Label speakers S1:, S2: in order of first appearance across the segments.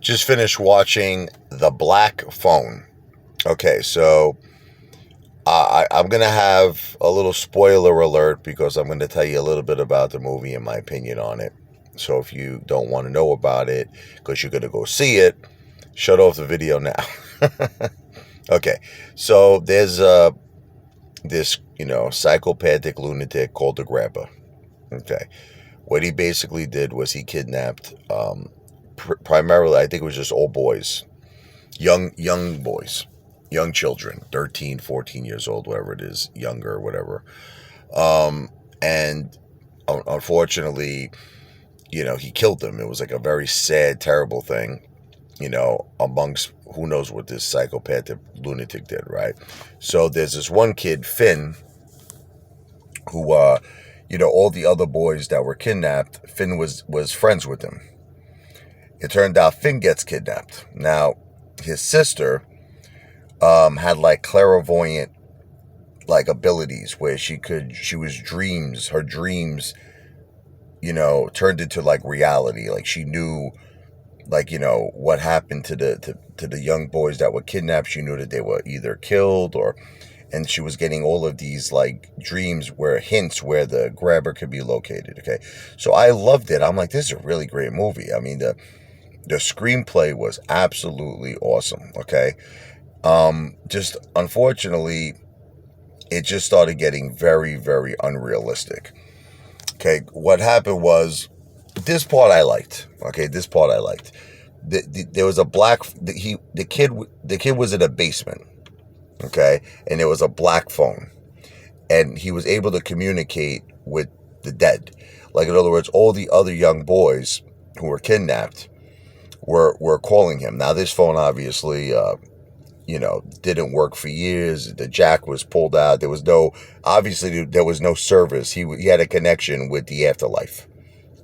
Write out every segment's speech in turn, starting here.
S1: Just finished watching The Black Phone. Okay, so I'm going to have a little spoiler alert because I'm going to tell you a little bit about the movie and my opinion on it. So if you don't want to know about it because you're going to go see it, shut off the video now. Okay, so there's this, psychopathic lunatic called the Grabber. Okay, what he basically did was he kidnapped primarily, I think it was just old boys, young boys, young children, 13, 14 years old, whatever it is, younger, whatever. And unfortunately, he killed them. It was like a very sad, terrible thing, amongst who knows what this psychopathic lunatic did, right? So there's this one kid, Finn, who, all the other boys that were kidnapped, Finn was friends with him. It turned out Finn gets kidnapped. Now, his sister had like clairvoyant like abilities where her dreams, turned into like reality. Like she knew, like, what happened to the young boys that were kidnapped. She knew that they were either killed and she was getting all of these like dreams where hints where the Grabber could be located. Okay. So I loved it. I'm like, this is a really great movie. I mean, the screenplay was absolutely awesome. Okay. Just unfortunately, it just started getting very, very unrealistic. Okay. What happened was, this part I liked. Okay. This part I liked. There was the kid was in a basement. Okay. And there was a black phone, and he was able to communicate with the dead. Like, in other words, all the other young boys who were kidnapped were calling him. Now, this phone obviously, didn't work for years. The jack was pulled out. There was no service. He had a connection with the afterlife.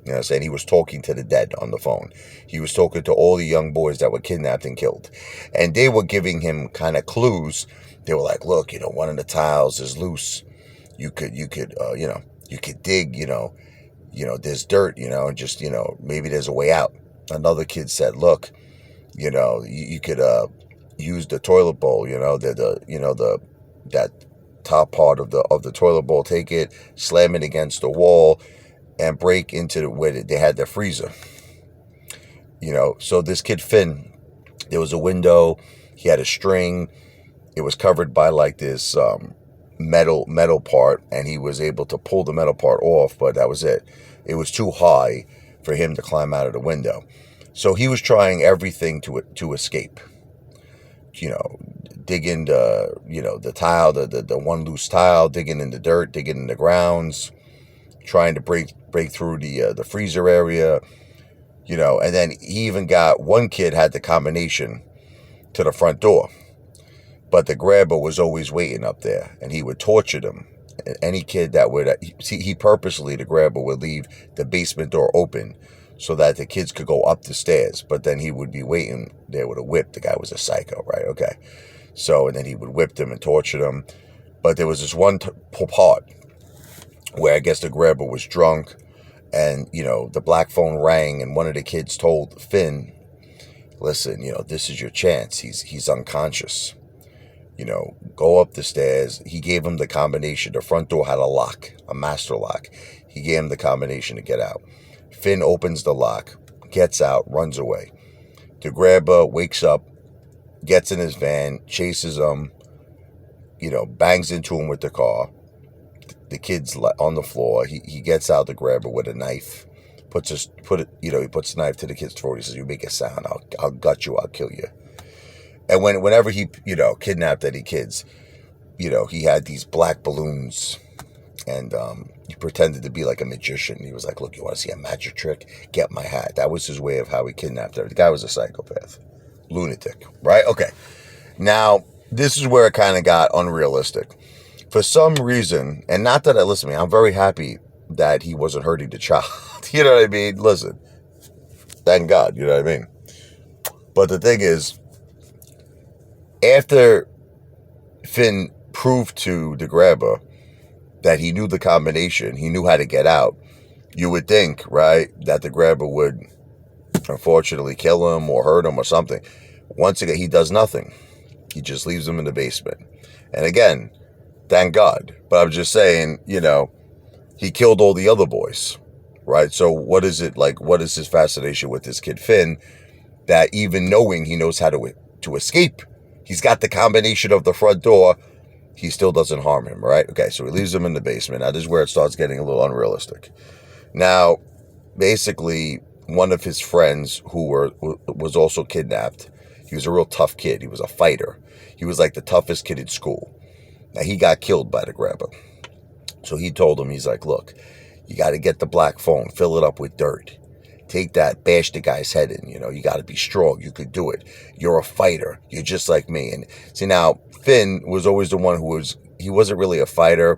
S1: You know what I'm saying? He was talking to the dead on the phone. He was talking to all the young boys that were kidnapped and killed. And they were giving him kind of clues. They were like, look, one of the tiles is loose. You could dig, there's dirt, and just, maybe there's a way out. Another kid said, look, you could use the toilet bowl, that top part of the toilet bowl, take it, slam it against the wall, and break into where they had their freezer. So this kid Finn, there was a window, he had a string, it was covered by like this metal part, and he was able to pull the metal part off, but that was it. It was too high for him to climb out of the window. So he was trying everything to escape. Digging the tile, the one loose tile, digging in the dirt, digging in the grounds, trying to break through the freezer area, and then he even got one kid had the combination to the front door, but the Grabber was always waiting up there, and he would torture them. Any kid that would, the Grabber would leave the basement door open so that the kids could go up the stairs, but then he would be waiting there with a whip. The guy was a psycho, right? Okay. So, and then he would whip them and torture them. But there was this one part where I guess the Grabber was drunk, and, the black phone rang, and one of the kids told Finn, listen, this is your chance. He's unconscious. Go up the stairs. He gave him the combination. The front door had a lock, a master lock. He gave him the combination to get out. Finn opens the lock, gets out, runs away. The Grabber wakes up, gets in his van, chases him, bangs into him with the car. The kid's on the floor. He gets out the Grabber with a knife, he puts the knife to the kid's throat. He says, you make a sound, I'll gut you, I'll kill you. And whenever he, kidnapped any kids, he had these black balloons, and he pretended to be like a magician. He was like, look, you want to see a magic trick? Get my hat. That was his way of how he kidnapped her. The guy was a psychopath. Lunatic, right? Okay. Now, this is where it kind of got unrealistic. For some reason, and not that listen to me, I'm very happy that he wasn't hurting the child. You know what I mean? Listen, thank God, you know what I mean? But the thing is, after Finn proved to the Grabber that he knew the combination, he knew how to get out, you would think, right, that the Grabber would unfortunately kill him or hurt him or something. Once again, he does nothing. He just leaves him in the basement. And again, thank God. But I'm just saying, he killed all the other boys, right? So what is it like? What is his fascination with this kid Finn, that even knowing he knows how to escape, he's got the combination of the front door, he still doesn't harm him, right? Okay, so he leaves him in the basement. Now this is where it starts getting a little unrealistic. Now, basically, one of his friends was also kidnapped. He was a real tough kid. He was a fighter. He was like the toughest kid in school. Now he got killed by the grabber. So he told him, he's like, look, you got to get the black phone, fill it up with dirt. Take that, bash the guy's head in. You got to be strong. You could do it. You're a fighter. You're just like me. And see, now, Finn was always the one he wasn't really a fighter.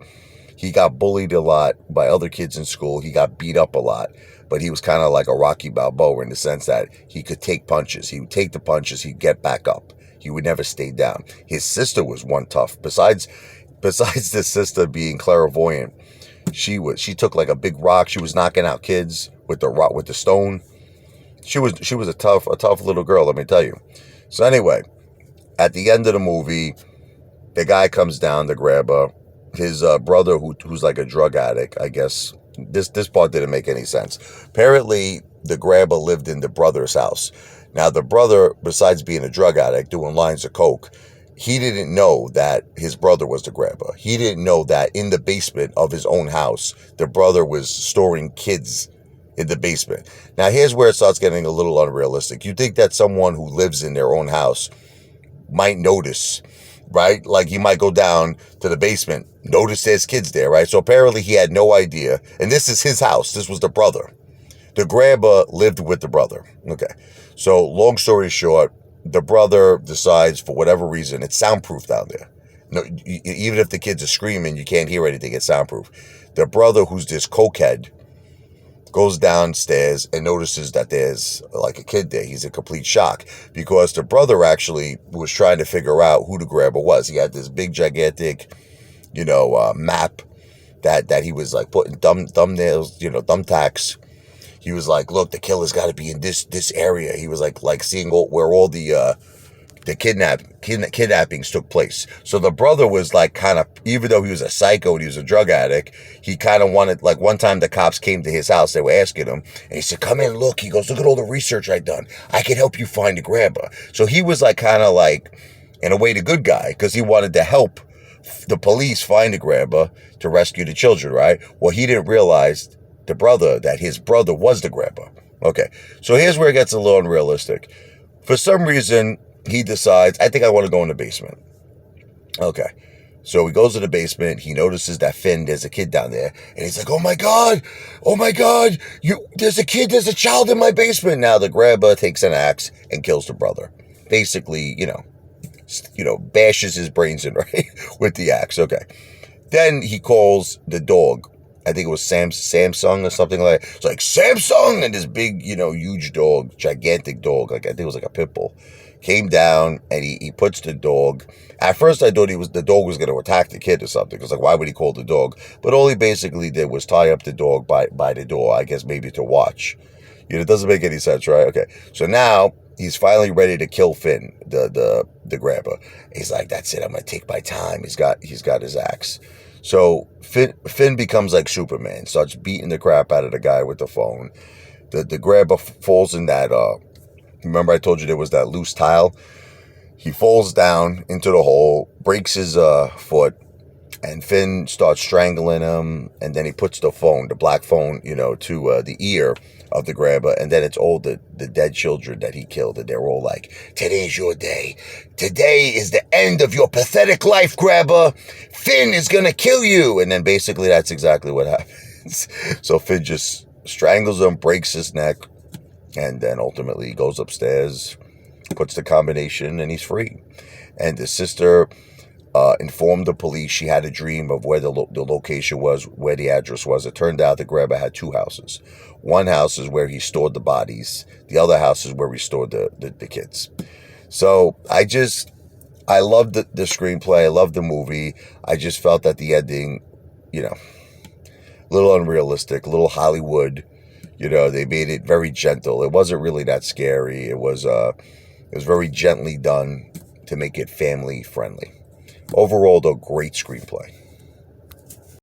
S1: He got bullied a lot by other kids in school. He got beat up a lot. But he was kind of like a Rocky Balboa in the sense that he could take punches. He would take the punches. He'd get back up. He would never stay down. His sister was one tough. Besides the sister being clairvoyant, she took like a big rock. She was knocking out kids with the rock, with the stone. She was a tough little girl, let me tell you. So anyway, at the end of the movie, the guy comes down to grab her. His brother, who's like a drug addict, I guess. This part didn't make any sense. Apparently, the grabber lived in the brother's house. Now, the brother, besides being a drug addict, doing lines of coke, he didn't know that his brother was the grabber. He didn't know that in the basement of his own house, the brother was storing kids in the basement. Now, here's where it starts getting a little unrealistic. You think that someone who lives in their own house might notice, right? Like he might go down to the basement, notice there's kids there, right? So apparently he had no idea. And this is his house. This was the brother. The grabber lived with the brother. Okay. So long story short, the brother decides for whatever reason, it's soundproof down there. No, even if the kids are screaming, you can't hear anything. It's soundproof. The brother, who's this cokehead, goes downstairs and notices that there's like a kid there. He's in complete shock because the brother actually was trying to figure out who the grabber was. He had this big, gigantic, map that he was like putting thumbnails, thumbtacks. He was like, look, the killer's got to be in this area. He was like seeing where all the kidnappings took place. So the brother was like kind of, even though he was a psycho and he was a drug addict, he kind of wanted, like one time the cops came to his house, they were asking him, and he said, come in, look. He goes, look at all the research I've done. I can help you find the grabber. So he was like kind of like, in a way, the good guy, because he wanted to help the police find the grabber to rescue the children, right? Well, he didn't realize that his brother was the grabber. Okay, so here's where it gets a little unrealistic. For some reason, he decides, I think I want to go in the basement. Okay, so he goes to the basement. He notices that there's a kid down there, and he's like, oh my God, there's a child in my basement. Now the grabber takes an axe and kills the brother. Basically, bashes his brains in, right, with the axe. Okay, then he calls the dog. I think it was Samsung or something like that. It's like, Samsung! And this big, huge dog, gigantic dog, like I think it was like a pit bull, came down and he puts the dog. At first I thought the dog was going to attack the kid or something. Because why would he call the dog? But all he basically did was tie up the dog by the door, I guess maybe to watch. It doesn't make any sense, right? Okay. So now he's finally ready to kill Finn, the grabber. He's like, that's it, I'm going to take my time. He's got his axe. So Finn becomes like Superman, starts beating the crap out of the guy with the phone. The grabber falls in that, remember I told you there was that loose tile? He falls down into the hole, breaks his foot, and Finn starts strangling him, and then he puts the black phone, to the ear of the grabber, and then it's all the dead children that he killed, and they're all like, today's your day. Today is the end of your pathetic life, grabber. Finn is gonna kill you. And then basically that's exactly what happens. So Finn just strangles him, breaks his neck, and then ultimately he goes upstairs, puts the combination, and he's free. And the sister informed the police she had a dream of where the location was, where the address was. It turned out the grabber had two houses. One house is where he stored the bodies. The other house is where he stored the kids. So I loved the screenplay. I loved the movie. I just felt that the ending, a little unrealistic, a little Hollywood. They made it very gentle. It wasn't really that scary. It was very gently done to make it family friendly. Overall, though, great screenplay.